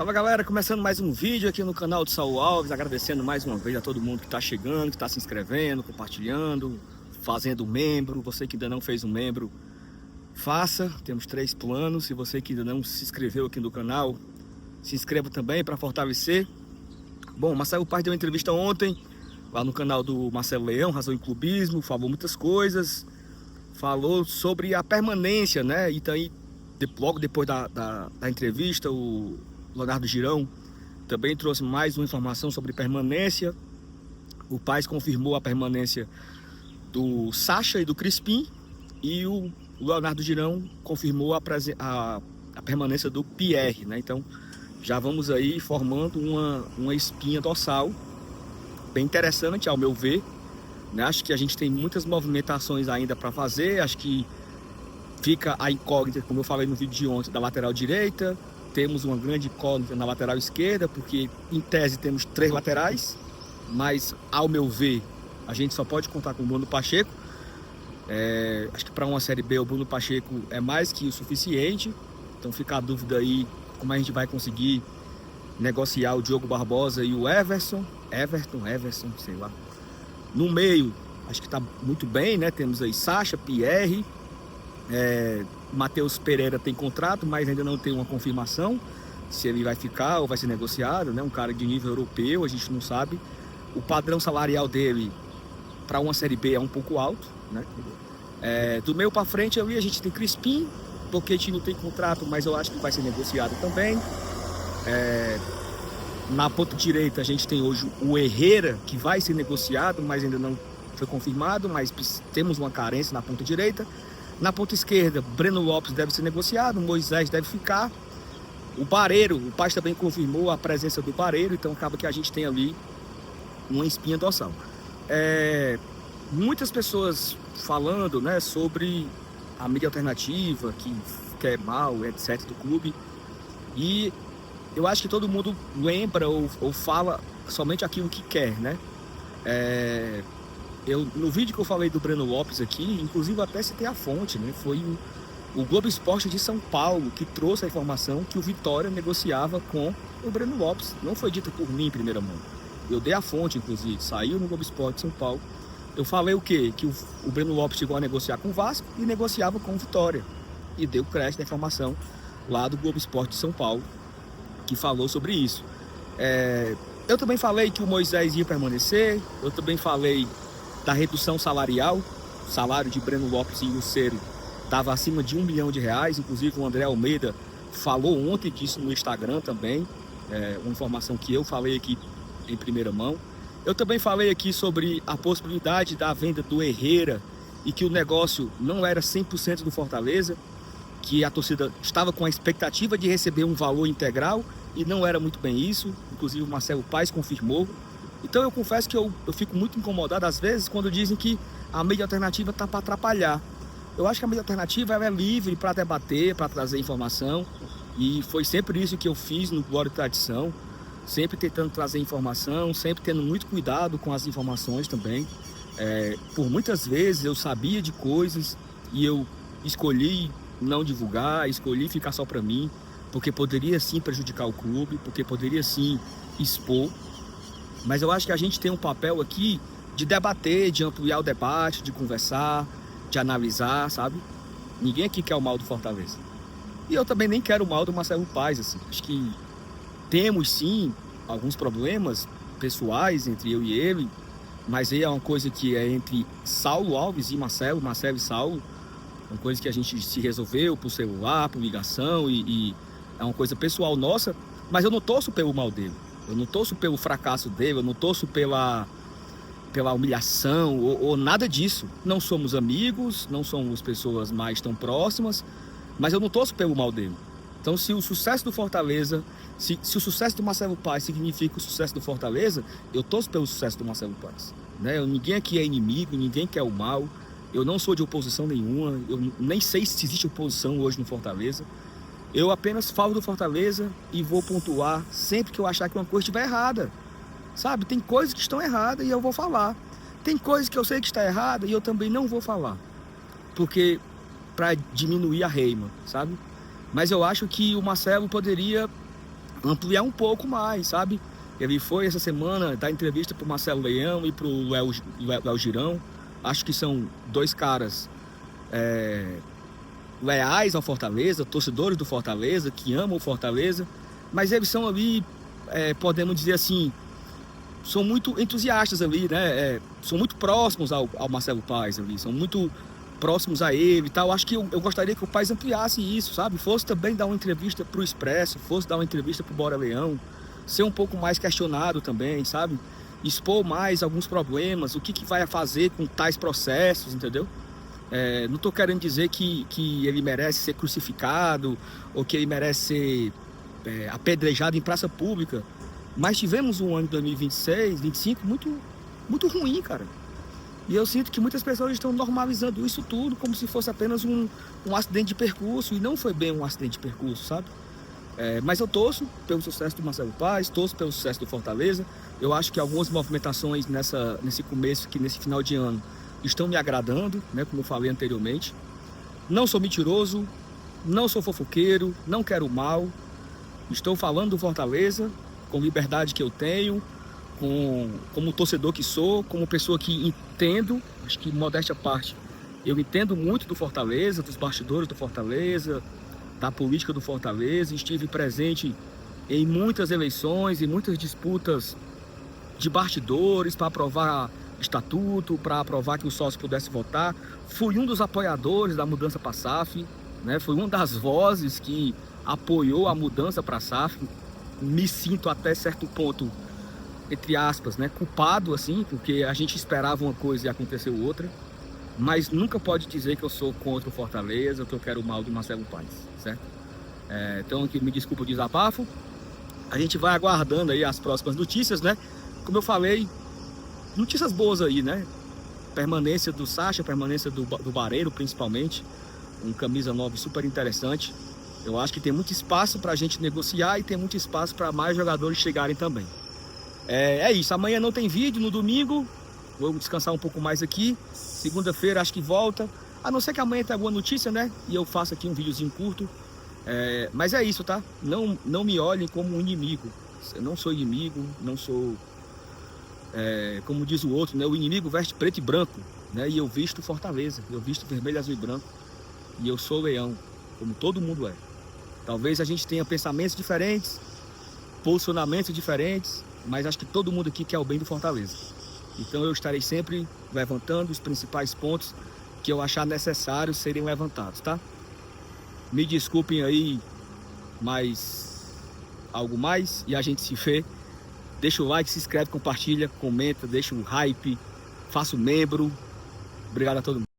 Fala galera, começando mais um vídeo aqui no canal do Saulo Alves, agradecendo mais uma vez a todo mundo que está chegando, que está se inscrevendo, compartilhando, fazendo membro. Você que ainda não fez um membro, faça, temos 3 planos. E você que ainda não se inscreveu aqui no canal, se inscreva também para fortalecer. Bom, Marcelo Paes deu uma entrevista ontem lá no canal do Marcelo Leão, Razão e Clubismo, falou muitas coisas, falou sobre a permanência, né? E aí, logo depois da entrevista, o Leonardo Girão também trouxe mais uma informação sobre permanência. O Paes confirmou a permanência do Sacha e do Crispim, e o Leonardo Girão confirmou a permanência do Pierre, né? Então já vamos aí formando uma espinha dorsal bem interessante, ao meu ver, né? Acho que a gente tem muitas movimentações ainda para fazer. Acho que fica a incógnita, como eu falei no vídeo de ontem, da lateral direita. Temos uma grande incógnita na lateral esquerda, porque em tese temos 3 laterais, mas ao meu ver a gente só pode contar com o Bruno Pacheco. Acho que para uma Série B o Bruno Pacheco é mais que o suficiente. Então fica a dúvida aí como a gente vai conseguir negociar o Diogo Barbosa e o Everton, sei lá. No meio, acho que está muito bem, né? Temos aí Sacha, Pierre, Matheus Pereira tem contrato, mas ainda não tem uma confirmação se ele vai ficar ou vai ser negociado, né? Um cara de nível europeu, a gente não sabe. O padrão salarial dele para uma Série B é um pouco alto, né? Do meio para frente ali a gente tem Crispim, porque a gente não tem contrato, mas eu acho que vai ser negociado também. Na ponta direita a gente tem hoje o Herrera, que vai ser negociado, mas ainda não foi confirmado, mas temos uma carência na ponta direita. Na ponta esquerda, Breno Lopes deve ser negociado, Moisés deve ficar. O Bareiro, o Paes também confirmou a presença do Bareiro, então acaba que a gente tem ali uma espinha dorsal. Muitas pessoas falando, né, sobre a mídia alternativa, que quer mal, etc, do clube. E eu acho que todo mundo lembra ou fala somente aquilo que quer, né? No vídeo que eu falei do Breno Lopes aqui, inclusive até citei a fonte, né? Foi o Globo Esporte de São Paulo que trouxe a informação que o Vitória negociava com o Breno Lopes. Não foi dito por mim em primeira mão. Eu dei a fonte, inclusive, saiu no Globo Esporte de São Paulo. Eu falei o quê? Que o Breno Lopes chegou a negociar com o Vasco e negociava com o Vitória. E deu crédito da informação lá do Globo Esporte de São Paulo, que falou sobre isso. Eu também falei que o Moisés ia permanecer. Eu também falei da redução salarial. O salário de Breno Lopes e Lucero estava acima de R$1 milhão. Inclusive o André Almeida falou ontem disso no Instagram também. Uma informação que eu falei aqui em primeira mão. Eu também falei aqui sobre a possibilidade da venda do Herrera e que o negócio não era 100% do Fortaleza, que a torcida estava com a expectativa de receber um valor integral e não era muito bem isso. Inclusive o Marcelo Paes confirmou. Então eu confesso que eu fico muito incomodado às vezes quando dizem que a mídia alternativa está para atrapalhar. Eu acho que a mídia alternativa ela é livre para debater, para trazer informação, e foi sempre isso que eu fiz no Glória e Tradição, sempre tentando trazer informação, sempre tendo muito cuidado com as informações também. Por muitas vezes eu sabia de coisas e eu escolhi não divulgar, escolhi ficar só para mim, porque poderia sim prejudicar o clube, porque poderia sim expor. Mas eu acho que a gente tem um papel aqui de debater, de ampliar o debate, de conversar, de analisar, sabe? Ninguém aqui quer o mal do Fortaleza. E eu também nem quero o mal do Marcelo Paes, assim. Acho que temos sim alguns problemas pessoais entre eu e ele, mas aí é uma coisa que é entre Saulo Alves e Marcelo e Saulo. Uma coisa que a gente se resolveu por celular, por ligação, e é uma coisa pessoal nossa, mas eu não torço pelo mal dele. Eu não torço pelo fracasso dele, eu não torço pela humilhação ou nada disso. Não somos amigos, não somos pessoas mais tão próximas, mas eu não torço pelo mal dele. Então se o sucesso do Fortaleza, se o sucesso do Marcelo Paes significa o sucesso do Fortaleza, eu torço pelo sucesso do Marcelo Paes, né? Ninguém aqui é inimigo, ninguém quer o mal. Eu não sou de oposição nenhuma, eu nem sei se existe oposição hoje no Fortaleza. Eu apenas falo do Fortaleza e vou pontuar sempre que eu achar que uma coisa estiver errada. Sabe, tem coisas que estão erradas e eu vou falar. Tem coisas que eu sei que está errada e eu também não vou falar. Porque para diminuir a reima, sabe? Mas eu acho que o Marcelo poderia ampliar um pouco mais, sabe? Ele foi essa semana dar entrevista para o Marcelo Leão e para o Léo Girão. Acho que são dois caras leais ao Fortaleza, torcedores do Fortaleza, que amam o Fortaleza, mas eles são ali, podemos dizer assim, são muito entusiastas ali, né? São muito próximos ao Marcelo Paes ali, são muito próximos a ele e tal. Acho que eu gostaria que o Paes ampliasse isso, sabe? Fosse também dar uma entrevista para o Expresso, fosse dar uma entrevista para o Bora Leão, ser um pouco mais questionado também, sabe? Expor mais alguns problemas, o que vai fazer com tais processos, entendeu? Não estou querendo dizer que ele merece ser crucificado ou que ele merece ser apedrejado em praça pública, mas tivemos um ano de 2026, 2025 muito ruim, cara. E eu sinto que muitas pessoas estão normalizando isso tudo como se fosse apenas um acidente de percurso, e não foi bem um acidente de percurso, sabe? Mas eu torço pelo sucesso do Marcelo Paes, torço pelo sucesso do Fortaleza. Eu acho que algumas movimentações nesse começo, nesse final de ano, estão me agradando, né, como eu falei anteriormente. Não sou mentiroso, não sou fofoqueiro, não quero mal. Estou falando do Fortaleza com liberdade que eu tenho, como torcedor que sou, como pessoa que entendo, acho que modéstia à parte, eu entendo muito do Fortaleza, dos bastidores do Fortaleza, da política do Fortaleza. Estive presente em muitas eleições e muitas disputas de bastidores para aprovar estatuto, para aprovar que o sócio pudesse votar. Fui um dos apoiadores da mudança para a SAF, né? Fui uma das vozes que apoiou a mudança para a SAF. Me sinto até certo ponto, entre aspas, né, culpado, assim, porque a gente esperava uma coisa e aconteceu outra. Mas nunca pode dizer que eu sou contra o Fortaleza, que eu quero o mal do Marcelo Paes, certo? Então, me desculpa o desabafo. A gente vai aguardando aí as próximas notícias, né? Como eu falei, notícias boas aí, né? Permanência do Sacha, permanência do Bareiro, principalmente. Um camisa 9 super interessante. Eu acho que tem muito espaço para a gente negociar e tem muito espaço para mais jogadores chegarem também. É isso, amanhã não tem vídeo, no domingo vou descansar um pouco mais aqui. Segunda-feira acho que volta, a não ser que amanhã tenha alguma notícia, né? E eu faço aqui um videozinho curto. Mas é isso, tá? Não me olhem como um inimigo. Eu não sou inimigo, não sou... como diz o outro, né? O inimigo veste preto e branco, né? E eu visto Fortaleza, eu visto vermelho, azul e branco. E eu sou leão, como todo mundo é. Talvez a gente tenha pensamentos diferentes, posicionamentos diferentes, mas acho que todo mundo aqui quer o bem do Fortaleza. Então eu estarei sempre levantando os principais pontos que eu achar necessário serem levantados, tá? Me desculpem aí, mas algo mais e a gente se vê. Deixa o like, se inscreve, compartilha, comenta, deixa um hype, faça um membro. Obrigado a todo mundo.